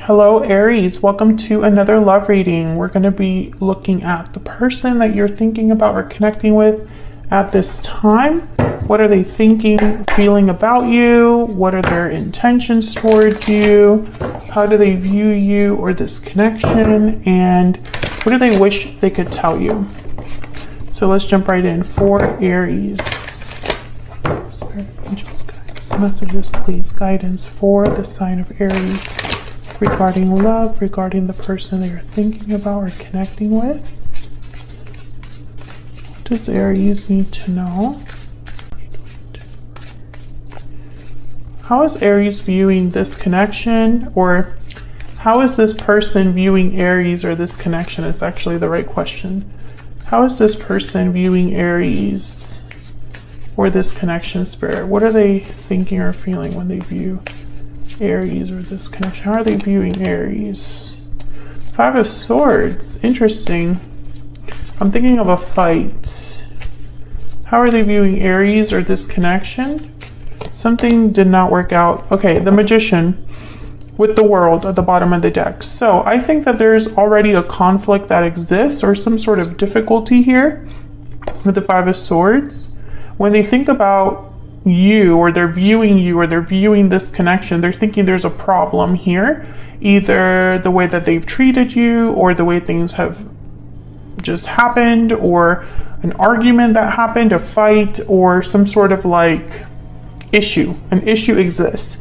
Hello, Aries. Welcome to another love reading. We're going to be looking at the person that you're thinking about or connecting with at this time. What are they thinking, feeling about you? What are their intentions towards you? How do they view you or this connection? And what do they wish they could tell you? So let's jump right in. For Aries. Sorry, angels, guides, messages, please. Guidance for the sign of Aries. Regarding love, regarding the person that you're thinking about or connecting with. What does Aries need to know? How is Aries viewing this connection? Or how is this person viewing Aries or this connection? Is actually the right question. How is this person viewing Aries or this connection, Spirit? What are they thinking or feeling when they view Aries or this connection? How are they viewing Aries? Five of Swords. Interesting. I'm thinking of a fight. How are they viewing Aries or this connection? Something did not work out. Okay, the Magician with the World at the bottom of the deck. So I think that there's already a conflict that exists or some sort of difficulty here with the Five of Swords. When they think about you, or they're viewing you, or they're viewing this connection, they're thinking there's a problem here, either the way that they've treated you, or the way things have just happened, or an argument that happened, a fight, or some sort of like issue. An issue exists,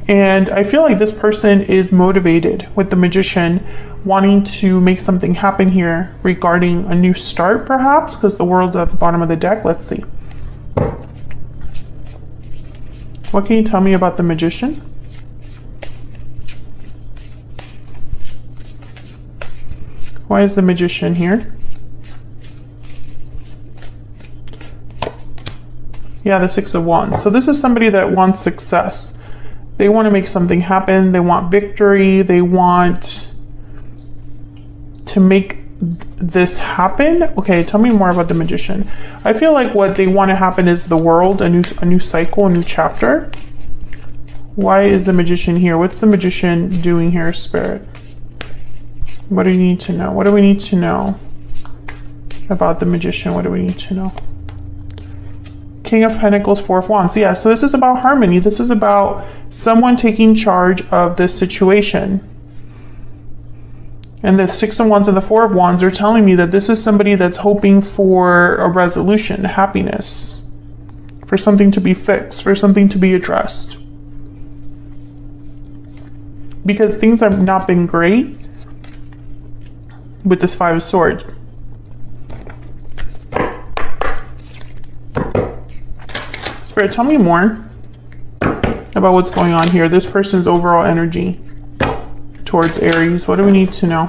and I feel like this person is motivated with the Magician, wanting to make something happen here regarding a new start, perhaps, because the World's at the bottom of the deck. Let's see. What can you tell me about the Magician? Why is the Magician here? Yeah, the Six of Wands. So this is somebody that wants success. They want to make something happen. They want victory. They want to make this happen. Okay, tell me more about the Magician. I feel like what they want to happen is the World, a new cycle, a new chapter. Why is the Magician here? What's the Magician doing here, Spirit? What do you need to know? What do we need to know about the Magician? What do we need to know? King of Pentacles, Four of Wands. Yeah, so this is about harmony. This is about someone taking charge of this situation. And the Six of Wands and the Four of Wands are telling me that this is somebody that's hoping for a resolution, happiness, for something to be fixed, for something to be addressed. Because things have not been great with this Five of Swords. Spirit, tell me more about what's going on here. This person's overall energy towards Aries. What do we need to know?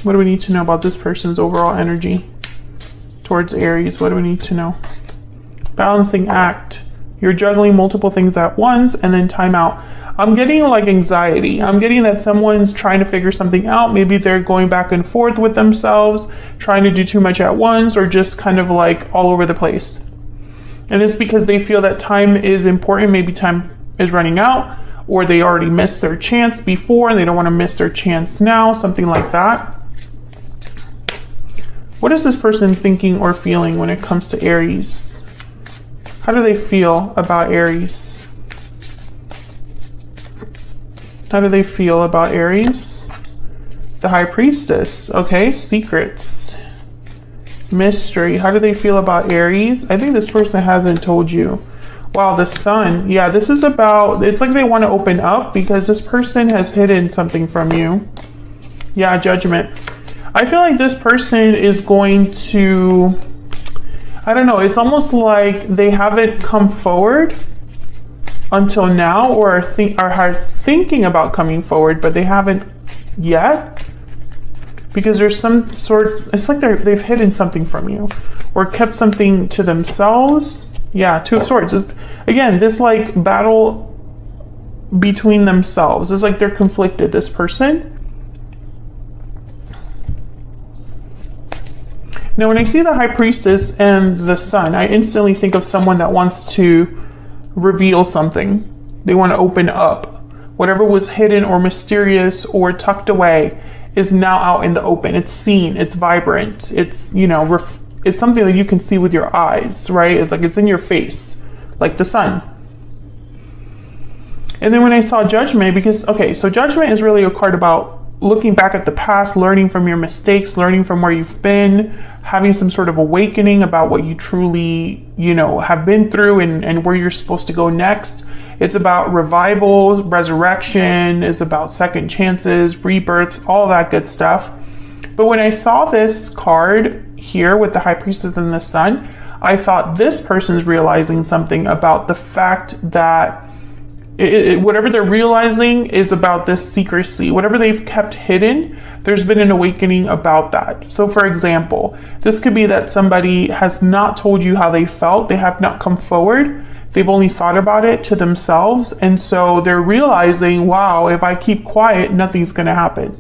What do we need to know about this person's overall energy towards Aries? What do we need to know? Balancing act. You're juggling multiple things at once and then time out. I'm getting like anxiety. I'm getting that someone's trying to figure something out. Maybe they're going back and forth with themselves, trying to do too much at once, or just kind of like all over the place. And it's because they feel that time is important. Maybe time is running out, or they already missed their chance before and they don't want to miss their chance now, something like that. What is this person thinking or feeling when it comes to Aries? How do they feel about Aries? How do they feel about Aries? The High Priestess. Okay, secrets. Mystery. How do they feel about Aries? I think this person hasn't told you. Wow, the Sun. Yeah, this is about, it's like they want to open up because this person has hidden something from you. Yeah, Judgment. I feel like this person is going to, I don't know, it's almost like they haven't come forward until now, or are thinking about coming forward, but they haven't yet. Because there's some sorts, it's like they've hidden something from you or kept something to themselves. Yeah, Two of Swords. Again, this like battle between themselves. It's like they're conflicted, this person. Now, when I see the High Priestess and the Sun, I instantly think of someone that wants to reveal something. They want to open up. Whatever was hidden or mysterious or tucked away is now out in the open. It's seen, it's vibrant, it's, you know, it's something that you can see with your eyes, right? It's like it's in your face, like the sun. And then when I saw Judgment, because, okay, so Judgment is really a card about looking back at the past, learning from your mistakes, learning from where you've been, having some sort of awakening about what you truly, you know, have been through and where you're supposed to go next. It's about revival, resurrection, it's about second chances, rebirth, all that good stuff. But when I saw this card here with the High Priestess and the Sun, I thought this person's realizing something about the fact that whatever they're realizing is about this secrecy. Whatever they've kept hidden, there's been an awakening about that. So for example, this could be that somebody has not told you how they felt. They have not come forward. They've only thought about it to themselves. And so they're realizing, wow, if I keep quiet, nothing's going to happen.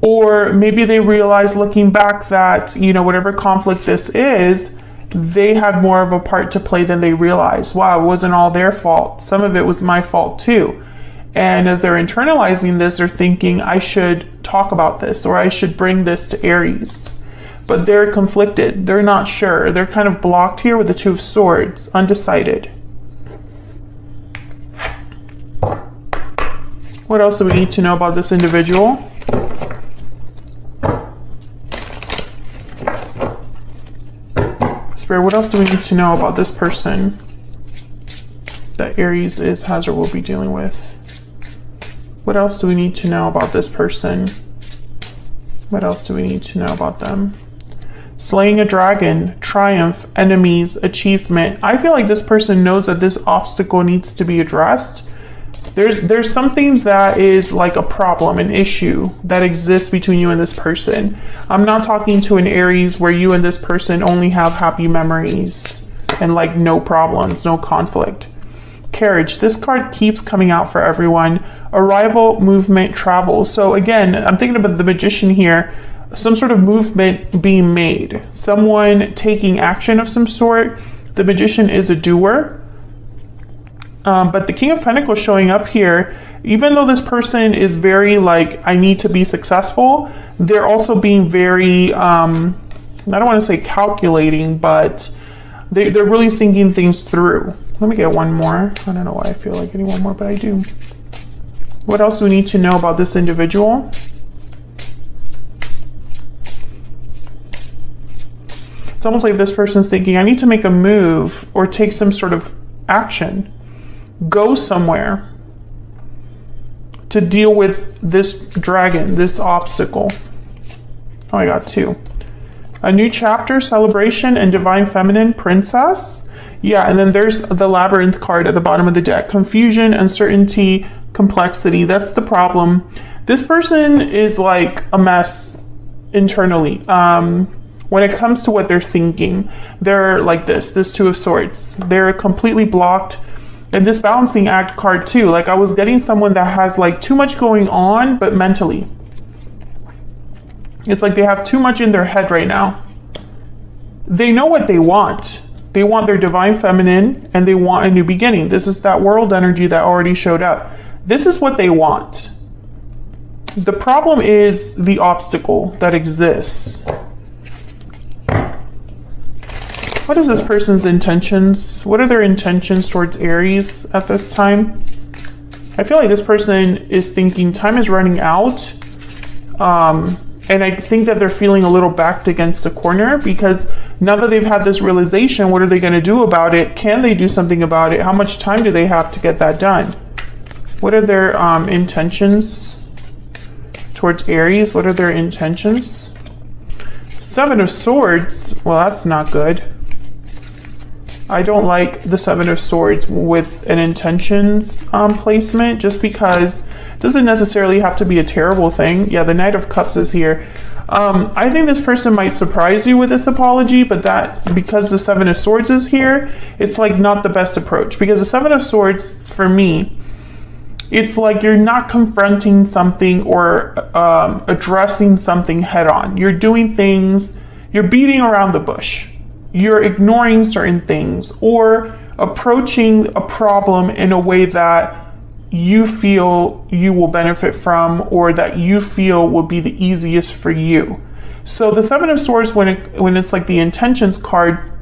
Or maybe they realize looking back that, you know, whatever conflict this is, they had more of a part to play than they realized. Wow, it wasn't all their fault. Some of it was my fault too. And as they're internalizing this, they're thinking, I should talk about this, or I should bring this to Aries. But they're conflicted. They're not sure. They're kind of blocked here with the Two of Swords, undecided. What else do we need to know about this individual? Spirit, what else do we need to know about this person that Aries has or will be dealing with? What else do we need to know about this person? What else do we need to know about them? Slaying a dragon, triumph, enemies, achievement. I feel like this person knows that this obstacle needs to be addressed. There's something that is like a problem, an issue that exists between you and this person. I'm not talking to an Aries where you and this person only have happy memories and like no problems, no conflict. Carriage, this card keeps coming out for everyone. Arrival, movement, travel. So again, I'm thinking about the Magician here. Some sort of movement being made. Someone taking action of some sort. The Magician is a doer. But the King of Pentacles showing up here, even though this person is very like, I need to be successful, they're also being very, I don't want to say calculating, but they're really thinking things through. Let me get one more. I don't know why I feel like getting one more, but I do. What else do we need to know about this individual? It's almost like this person's thinking, I need to make a move or take some sort of action. Go somewhere to deal with this dragon, this obstacle. Oh, I got two. A new chapter, celebration, and divine feminine, princess. Yeah, and then there's the labyrinth card at the bottom of the deck. Confusion, uncertainty, complexity. That's the problem. This person is like a mess internally. When it comes to what they're thinking, they're like this Two of Swords. They're completely blocked. And this balancing act card too, like I was getting someone that has like too much going on, but mentally. It's like they have too much in their head right now. They know what they want. They want their divine feminine and they want a new beginning. This is that world energy that already showed up. This is what they want. The problem is the obstacle that exists. What is this person's intentions? What are their intentions towards Aries at this time? I feel like this person is thinking time is running out. And I think that they're feeling a little backed against a corner because now that they've had this realization, what are they going to do about it? Can they do something about it? How much time do they have to get that done? What are their intentions towards Aries? What are their intentions? Seven of Swords. Well, that's not good. I don't like the Seven of Swords with an intentions placement just because it doesn't necessarily have to be a terrible thing. Yeah, the Knight of Cups is here. I think this person might surprise you with this apology, but that because the Seven of Swords is here, it's like not the best approach because the Seven of Swords for me, it's like you're not confronting something or addressing something head on. You're doing things, you're beating around the bush. You're ignoring certain things or approaching a problem in a way that you feel you will benefit from, or that you feel will be the easiest for you. So the Seven of Swords, when it's like the intentions card,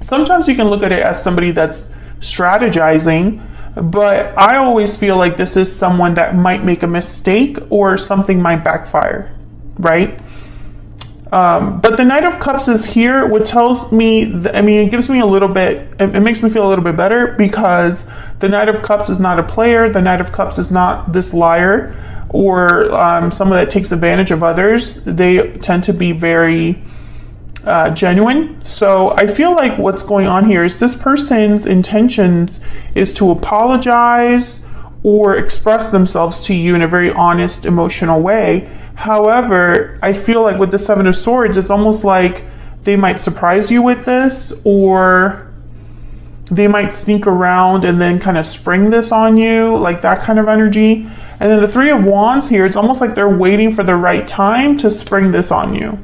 sometimes you can look at it as somebody that's strategizing, but I always feel like this is someone that might make a mistake or something might backfire, right? But the Knight of Cups is here, which tells me, it gives me a little bit, it makes me feel a little bit better, because the Knight of Cups is not a player. The Knight of Cups is not this liar or someone that takes advantage of others. They tend to be very genuine. So I feel like what's going on here is this person's intentions is to apologize or express themselves to you in a very honest, emotional way. However, I feel like with the Seven of Swords, it's almost like they might surprise you with this, or they might sneak around and then kind of spring this on you, like that kind of energy. And then the Three of Wands here, it's almost like they're waiting for the right time to spring this on you.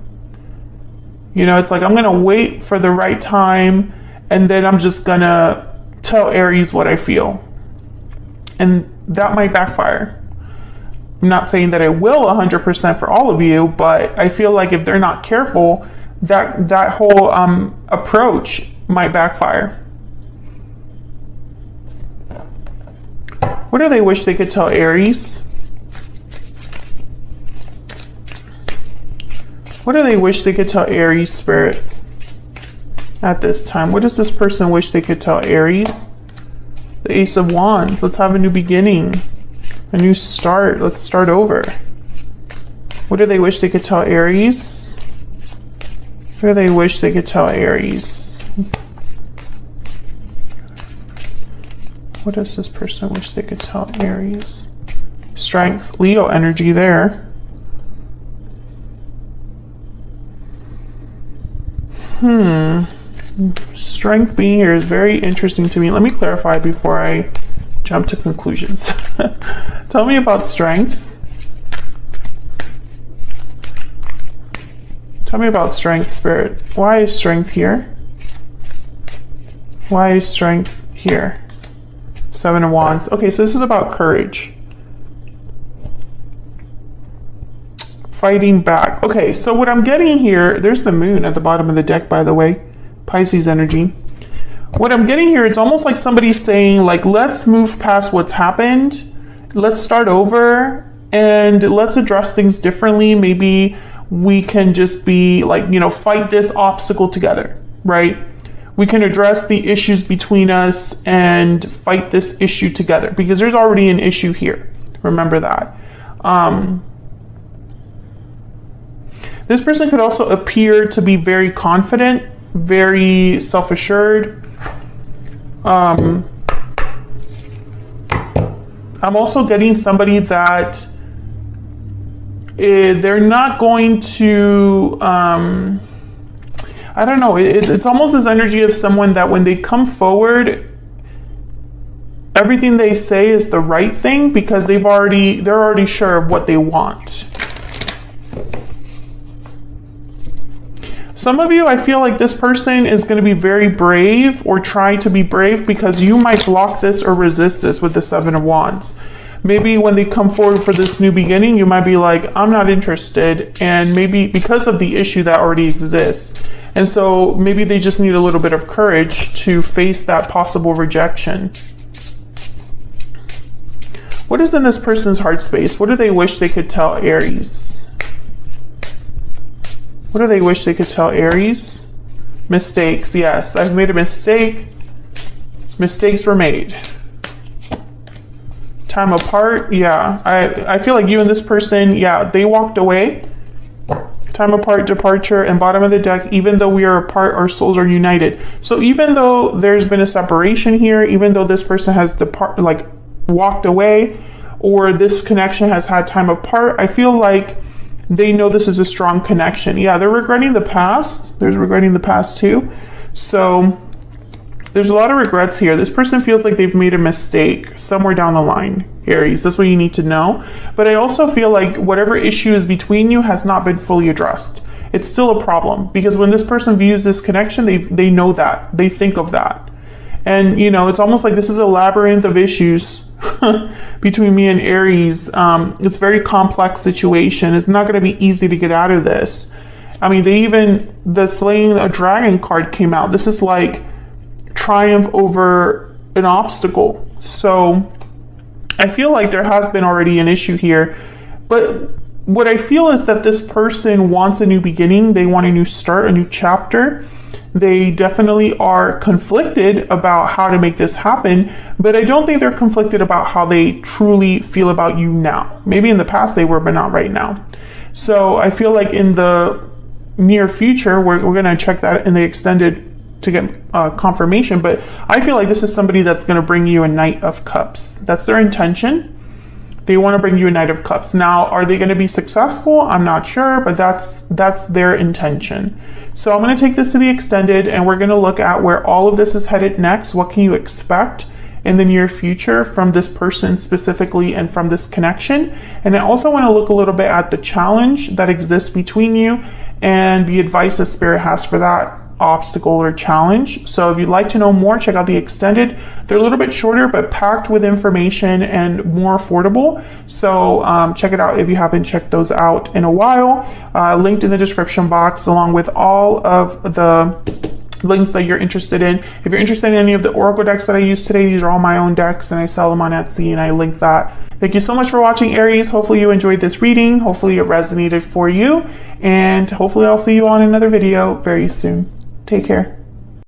You know, it's like, I'm going to wait for the right time, and then I'm just going to tell Aries what I feel. And that might backfire. I'm not saying that it will 100% for all of you, but I feel like if they're not careful, that whole approach might backfire. What do they wish they could tell Aries? What do they wish they could tell Aries, Spirit, at this time? What does this person wish they could tell Aries? The Ace of Wands. Let's have a new beginning. A new start. Let's start over. What do they wish they could tell Aries? What do they wish they could tell Aries? What does this person wish they could tell Aries? Strength. Leo energy there. Strength being here is very interesting to me. Let me clarify before I jump to conclusions. Tell me about strength. Tell me about strength, Spirit. Why is strength here? Why is strength here? Seven of Wands. Okay, so this is about courage. Fighting back. Okay, so what I'm getting here, there's the moon at the bottom of the deck, by the way. Pisces energy. What I'm getting here, it's almost like somebody's saying, like, let's move past what's happened. Let's start over and let's address things differently. Maybe we can just be like, you know, fight this obstacle together, right? We can address the issues between us and fight this issue together, because there's already an issue here. Remember that. This person could also appear to be very confident, very self-assured. I'm also getting somebody that they're not going to, I don't know, it's almost this energy of someone that when they come forward, everything they say is the right thing, because they're already sure of what they want. Some of you, I feel like this person is going to be very brave or try to be brave, because you might block this or resist this with the Seven of Wands. Maybe when they come forward for this new beginning, you might be like, I'm not interested. And maybe because of the issue that already exists. And so maybe they just need a little bit of courage to face that possible rejection. What is in this person's heart space? What do they wish they could tell Aries? What do they wish they could tell Aries? Mistakes. Yes, I've made a mistake. Mistakes were made. Time apart. Yeah, I feel like you and this person, yeah, they walked away. Time apart, departure, and bottom of the deck, even though we are apart, our souls are united. So even though there's been a separation here, even though this person has walked away, or this connection has had time apart, I feel like they know this is a strong connection. Yeah, they're regretting the past. There's regretting the past too. So there's a lot of regrets here. This person feels like they've made a mistake somewhere down the line, Aries. That's what you need to know. But I also feel like whatever issue is between you has not been fully addressed. It's still a problem, because when this person views this connection, they know that. They think of that. And, you know, it's almost like this is a labyrinth of issues between me and Aries. It's a very complex situation. It's not going to be easy to get out of this. I mean, the slaying a dragon card came out. This is like triumph over an obstacle. So I feel like there has been already an issue here. But what I feel is that this person wants a new beginning. They want a new start, a new chapter. They definitely are conflicted about how to make this happen, but I don't think they're conflicted about how they truly feel about you now. Maybe in the past they were, but not right now. So I feel like in the near future, we're going to check that in the extended to get confirmation, but I feel like this is somebody that's going to bring you a Knight of Cups. That's their intention. They want to bring you a Knight of Cups. Now, are they going to be successful? I'm not sure, but that's their intention. So I'm going to take this to the extended, and we're going to look at where all of this is headed next. What can you expect in the near future from this person specifically and from this connection? And I also want to look a little bit at the challenge that exists between you and the advice that Spirit has for that obstacle or challenge. So if you'd like to know more, check out the extended. They're a little bit shorter, but packed with information and more affordable. So check it out if you haven't checked those out in a while. Linked in the description box, along with all of the links that you're interested in. If you're interested in any of the Oracle decks that I use today, these are all my own decks and I sell them on Etsy, and I link that. Thank you so much for watching, Aries. Hopefully you enjoyed this reading. Hopefully it resonated for you, and hopefully I'll see you on another video very soon. Take care.